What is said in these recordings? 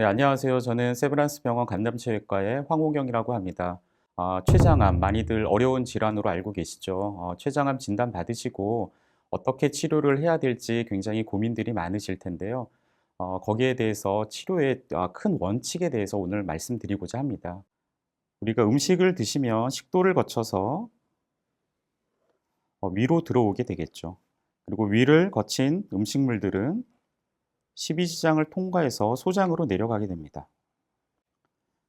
네, 안녕하세요. 저는 세브란스 병원 간담체외과의 황호경이라고 합니다. 췌장암, 많이들 어려운 질환으로 알고 계시죠? 췌장암 진단 받으시고 어떻게 치료를 해야 될지 굉장히 고민들이 많으실 텐데요. 거기에 대해서 치료의 큰 원칙에 대해서 오늘 말씀드리고자 합니다. 우리가 음식을 드시면 식도를 거쳐서 위로 들어오게 되겠죠. 그리고 위를 거친 음식물들은 십이지장을 통과해서 소장으로 내려가게 됩니다.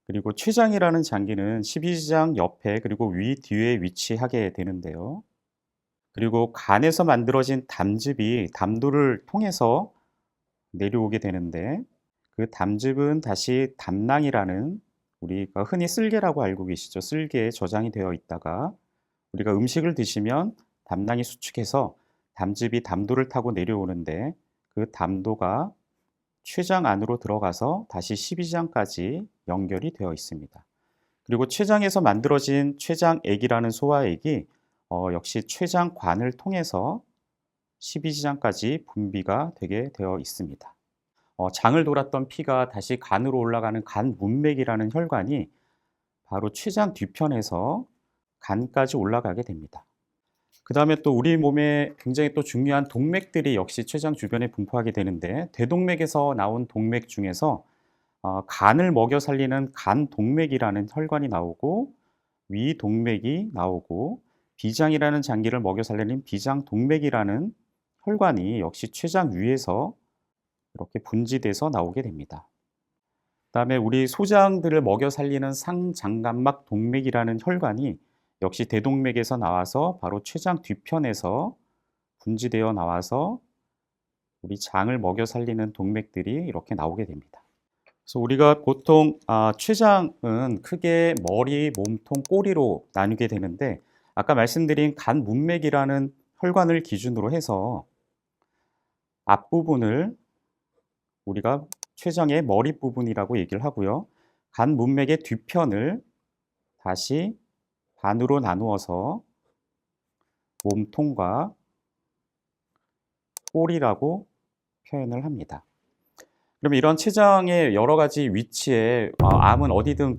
그리고 췌장이라는 장기는 십이지장 옆에 그리고 위 뒤에 위치하게 되는데요. 그리고 간에서 만들어진 담즙이 담도를 통해서 내려오게 되는데 그 담즙은 다시 담낭이라는 우리가 흔히 쓸개라고 알고 계시죠. 쓸개에 저장이 되어 있다가 우리가 음식을 드시면 담낭이 수축해서 담즙이 담도를 타고 내려오는데 그 담도가 췌장 안으로 들어가서 다시 십이지장까지 연결이 되어 있습니다. 그리고 췌장에서 만들어진 췌장액이라는 소화액이 역시 췌장관을 통해서 십이지장까지 분비가 되게 되어 있습니다. 장을 돌았던 피가 다시 간으로 올라가는 간문맥이라는 혈관이 바로 췌장 뒤편에서 간까지 올라가게 됩니다. 그 다음에 또 우리 몸에 굉장히 또 중요한 동맥들이 역시 췌장 주변에 분포하게 되는데 대동맥에서 나온 동맥 중에서 간을 먹여 살리는 간동맥이라는 혈관이 나오고 위동맥이 나오고 비장이라는 장기를 먹여 살리는 비장동맥이라는 혈관이 역시 췌장 위에서 이렇게 분지돼서 나오게 됩니다. 그다음에 우리 소장들을 먹여 살리는 상장간막 동맥이라는 혈관이 역시 대동맥에서 나와서 바로 췌장 뒤편에서 분지되어 나와서 우리 장을 먹여 살리는 동맥들이 이렇게 나오게 됩니다. 그래서 우리가 보통 췌장은 크게 머리, 몸통, 꼬리로 나누게 되는데 아까 말씀드린 간 문맥이라는 혈관을 기준으로 해서 앞부분을 우리가 췌장의 머리 부분이라고 얘기를 하고요. 간 문맥의 뒤편을 다시 반으로 나누어서 몸통과 꼬리라고 표현을 합니다. 그럼 이런 췌장의 여러 가지 위치에 암은 어디든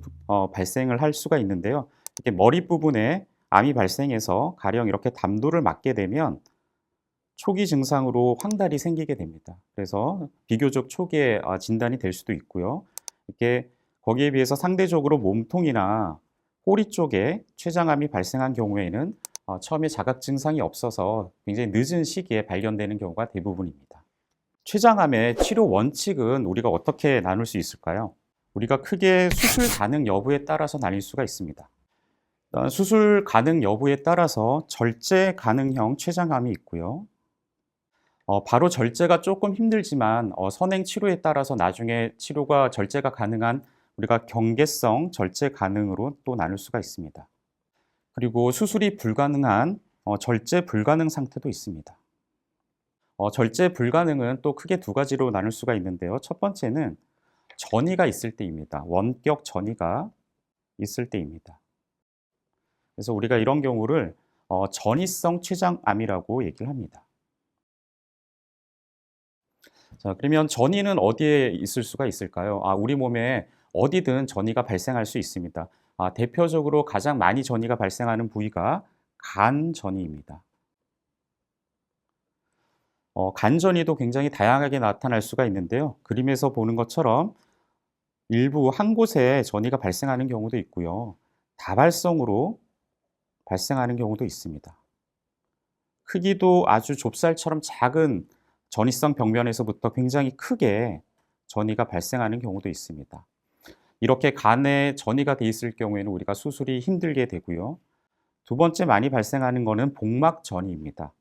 발생을 할 수가 있는데요. 이렇게 머리 부분에 암이 발생해서 가령 이렇게 담도를 맞게 되면 초기 증상으로 황달이 생기게 됩니다. 그래서 비교적 초기에 진단이 될 수도 있고요. 이렇게 거기에 비해서 상대적으로 몸통이나 꼬리 쪽에 췌장암이 발생한 경우에는 처음에 자각 증상이 없어서 굉장히 늦은 시기에 발견되는 경우가 대부분입니다. 췌장암의 치료 원칙은 우리가 어떻게 나눌 수 있을까요? 우리가 크게 수술 가능 여부에 따라서 나뉠 수가 있습니다. 수술 가능 여부에 따라서 절제 가능형 췌장암이 있고요. 바로 절제가 조금 힘들지만 선행 치료에 따라서 나중에 치료가 절제가 가능한 우리가 경계성 절제 가능으로 또 나눌 수가 있습니다. 그리고 수술이 불가능한 절제 불가능 상태도 있습니다. 절제 불가능은 또 크게 두 가지로 나눌 수가 있는데요. 첫 번째는 전이가 있을 때입니다. 원격 전이가 있을 때입니다. 그래서 우리가 이런 경우를 전이성 췌장암이라고 얘기를 합니다. 자, 그러면 전이는 어디에 있을 수가 있을까요? 우리 몸에 어디든 전이가 발생할 수 있습니다. 대표적으로 가장 많이 전이가 발생하는 부위가 간전이입니다. 간전이도 굉장히 다양하게 나타날 수가 있는데요. 그림에서 보는 것처럼 일부 한 곳에 전이가 발생하는 경우도 있고요. 다발성으로 발생하는 경우도 있습니다. 크기도 아주 좁쌀처럼 작은 전이성 병변에서부터 굉장히 크게 전이가 발생하는 경우도 있습니다. 이렇게 간에 전이가 돼 있을 경우에는 우리가 수술이 힘들게 되고요. 두 번째 많이 발생하는 것은 복막전이입니다.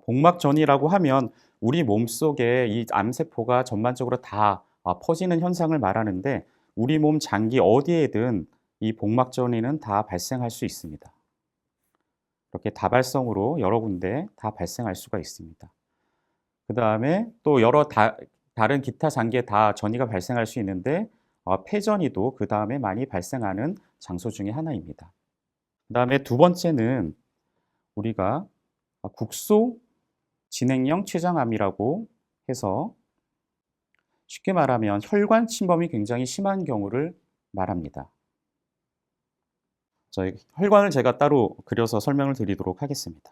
복막전이라고 하면 우리 몸속에 이 암세포가 전반적으로 다 퍼지는 현상을 말하는데 우리 몸 장기 어디에든 이 복막전이는 다 발생할 수 있습니다. 이렇게 다발성으로 여러 군데 다 발생할 수가 있습니다. 그 다음에 또 여러 다른 기타 장기에 다 전이가 발생할 수 있는데 폐전이도 그 다음에 많이 발생하는 장소 중에 하나입니다. 그 다음에 두 번째는 우리가 국소 진행형 췌장암이라고 해서 쉽게 말하면 혈관 침범이 굉장히 심한 경우를 말합니다. 혈관을 제가 따로 그려서 설명을 드리도록 하겠습니다.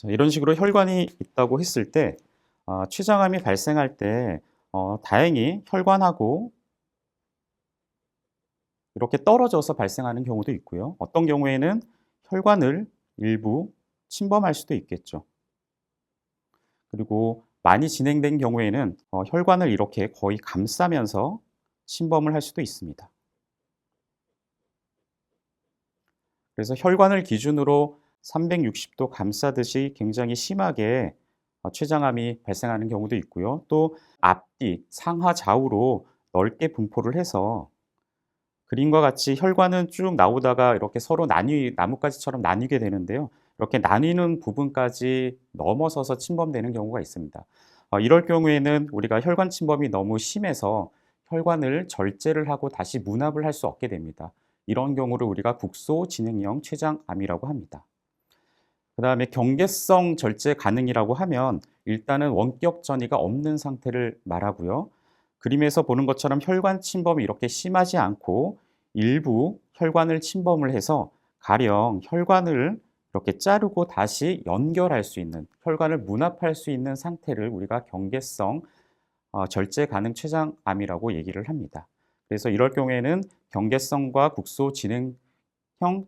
이런 식으로 혈관이 있다고 했을 때 췌장암이 발생할 때 다행히 혈관하고 이렇게 떨어져서 발생하는 경우도 있고요. 어떤 경우에는 혈관을 일부 침범할 수도 있겠죠. 그리고 많이 진행된 경우에는 혈관을 이렇게 거의 감싸면서 침범을 할 수도 있습니다. 그래서 혈관을 기준으로 360도 감싸듯이 굉장히 심하게 췌장암이 발생하는 경우도 있고요. 또 앞뒤, 상하 좌우로 넓게 분포를 해서 그림과 같이 혈관은 쭉 나오다가 이렇게 서로 나뭇가지처럼 나뉘게 되는데요. 이렇게 나뉘는 부분까지 넘어서서 침범되는 경우가 있습니다. 이럴 경우에는 우리가 혈관 침범이 너무 심해서 혈관을 절제를 하고 다시 문합을 할 수 없게 됩니다. 이런 경우를 우리가 국소 진행형 췌장암이라고 합니다. 그 다음에 경계성 절제 가능이라고 하면 일단은 원격 전이가 없는 상태를 말하고요. 그림에서 보는 것처럼 혈관 침범이 이렇게 심하지 않고 일부 혈관을 침범을 해서 가령 혈관을 이렇게 자르고 다시 연결할 수 있는, 혈관을 문합할 수 있는 상태를 우리가 경계성 절제 가능 췌장암이라고 얘기를 합니다. 그래서 이럴 경우에는 경계성과 국소 진행형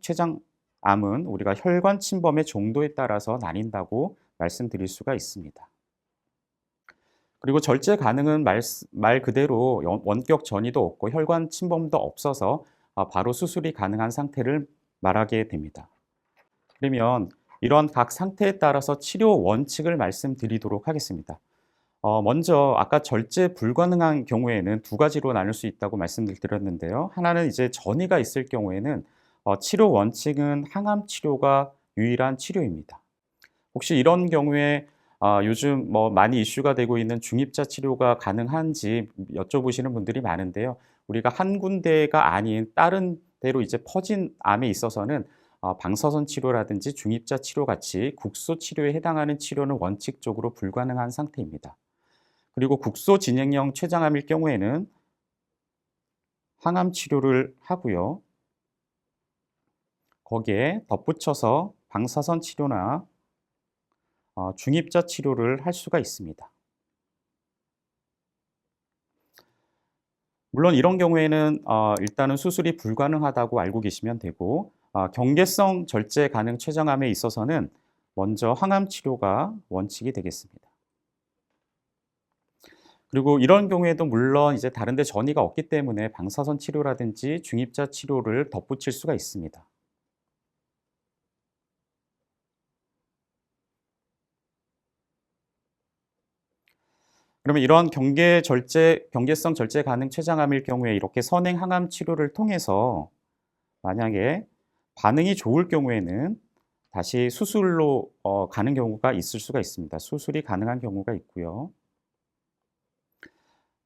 췌장암은 우리가 혈관 침범의 정도에 따라서 나뉜다고 말씀드릴 수가 있습니다. 그리고 절제 가능은 말 그대로 원격 전이도 없고 혈관 침범도 없어서 바로 수술이 가능한 상태를 말하게 됩니다. 그러면 이런 각 상태에 따라서 치료 원칙을 말씀드리도록 하겠습니다. 먼저 아까 절제 불가능한 경우에는 두 가지로 나눌 수 있다고 말씀을 드렸는데요. 하나는 이제 전이가 있을 경우에는 치료 원칙은 항암 치료가 유일한 치료입니다. 혹시 이런 경우에 요즘 많이 이슈가 되고 있는 중입자 치료가 가능한지 여쭤보시는 분들이 많은데요. 우리가 한 군데가 아닌 다른 데로 이제 퍼진 암에 있어서는 방사선 치료라든지 중입자 치료 같이 국소 치료에 해당하는 치료는 원칙적으로 불가능한 상태입니다. 그리고 국소 진행형 췌장암일 경우에는 항암 치료를 하고요. 거기에 덧붙여서 방사선 치료나 중입자 치료를 할 수가 있습니다. 물론 이런 경우에는 일단은 수술이 불가능하다고 알고 계시면 되고 경계성 절제 가능 췌장암에 있어서는 먼저 항암 치료가 원칙이 되겠습니다. 그리고 이런 경우에도 물론 이제 다른 데 전이가 없기 때문에 방사선 치료라든지 중입자 치료를 덧붙일 수가 있습니다. 그러면 이러한 경계성 절제 가능 췌장암일 경우에 이렇게 선행 항암 치료를 통해서 만약에 반응이 좋을 경우에는 다시 수술로 가는 경우가 있을 수가 있습니다. 수술이 가능한 경우가 있고요.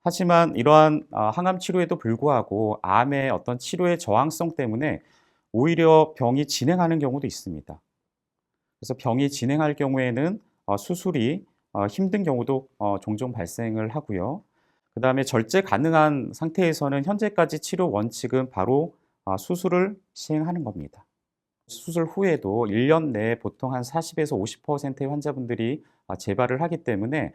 하지만 이러한 항암 치료에도 불구하고 암의 어떤 치료의 저항성 때문에 오히려 병이 진행하는 경우도 있습니다. 그래서 병이 진행할 경우에는 수술이 힘든 경우도 종종 발생을 하고요. 그다음에 절제 가능한 상태에서는 현재까지 치료 원칙은 바로 수술을 시행하는 겁니다. 수술 후에도 1년 내에 보통 한 40에서 50%의 환자분들이 재발을 하기 때문에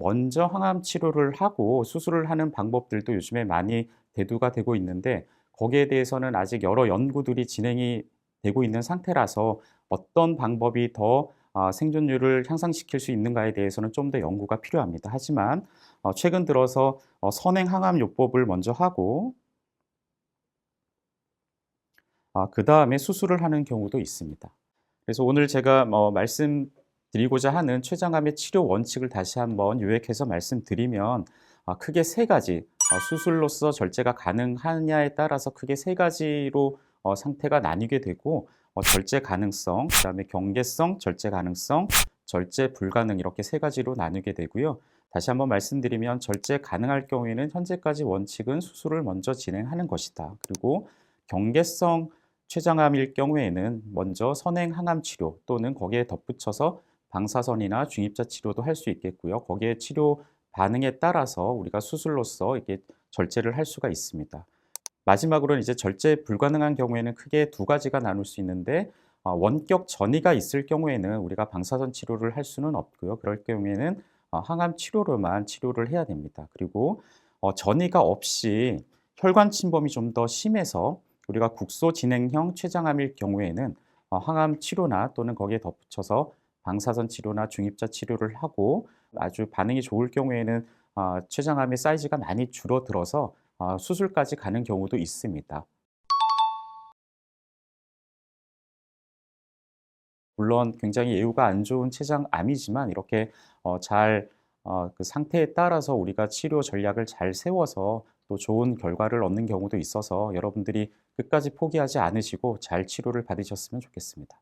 먼저 항암 치료를 하고 수술을 하는 방법들도 요즘에 많이 대두가 되고 있는데 거기에 대해서는 아직 여러 연구들이 진행이 되고 있는 상태라서 어떤 방법이 더 생존율을 향상시킬 수 있는가에 대해서는 좀 더 연구가 필요합니다. 하지만 최근 들어서 선행 항암 요법을 먼저 하고 그다음에 수술을 하는 경우도 있습니다. 그래서 오늘 제가 말씀드리고자 하는 췌장암의 치료 원칙을 다시 한번 요약해서 말씀드리면 크게 세 가지, 수술로서 절제가 가능하냐에 따라서 크게 세 가지로 상태가 나뉘게 되고 절제 가능성, 그다음에 경계성, 절제 가능성, 절제 불가능 이렇게 세 가지로 나누게 되고요. 다시 한번 말씀드리면 절제 가능할 경우에는 현재까지 원칙은 수술을 먼저 진행하는 것이다. 그리고 경계성 췌장암일 경우에는 먼저 선행 항암 치료 또는 거기에 덧붙여서 방사선이나 중입자 치료도 할 수 있겠고요. 거기에 치료 반응에 따라서 우리가 수술로서 이렇게 절제를 할 수가 있습니다. 마지막으로는 이제 절제 불가능한 경우에는 크게 두 가지가 나눌 수 있는데, 원격 전이가 있을 경우에는 우리가 방사선 치료를 할 수는 없고요. 그럴 경우에는 항암 치료로만 치료를 해야 됩니다. 그리고 전이가 없이 혈관 침범이 좀 더 심해서 우리가 국소 진행형 췌장암일 경우에는 항암 치료나 또는 거기에 덧붙여서 방사선 치료나 중입자 치료를 하고, 아주 반응이 좋을 경우에는 췌장암의 사이즈가 많이 줄어들어서 수술까지 가는 경우도 있습니다. 물론 굉장히 예후가 안 좋은 췌장암이지만 이렇게 잘 그 상태에 따라서 우리가 치료 전략을 잘 세워서 또 좋은 결과를 얻는 경우도 있어서 여러분들이 끝까지 포기하지 않으시고 잘 치료를 받으셨으면 좋겠습니다.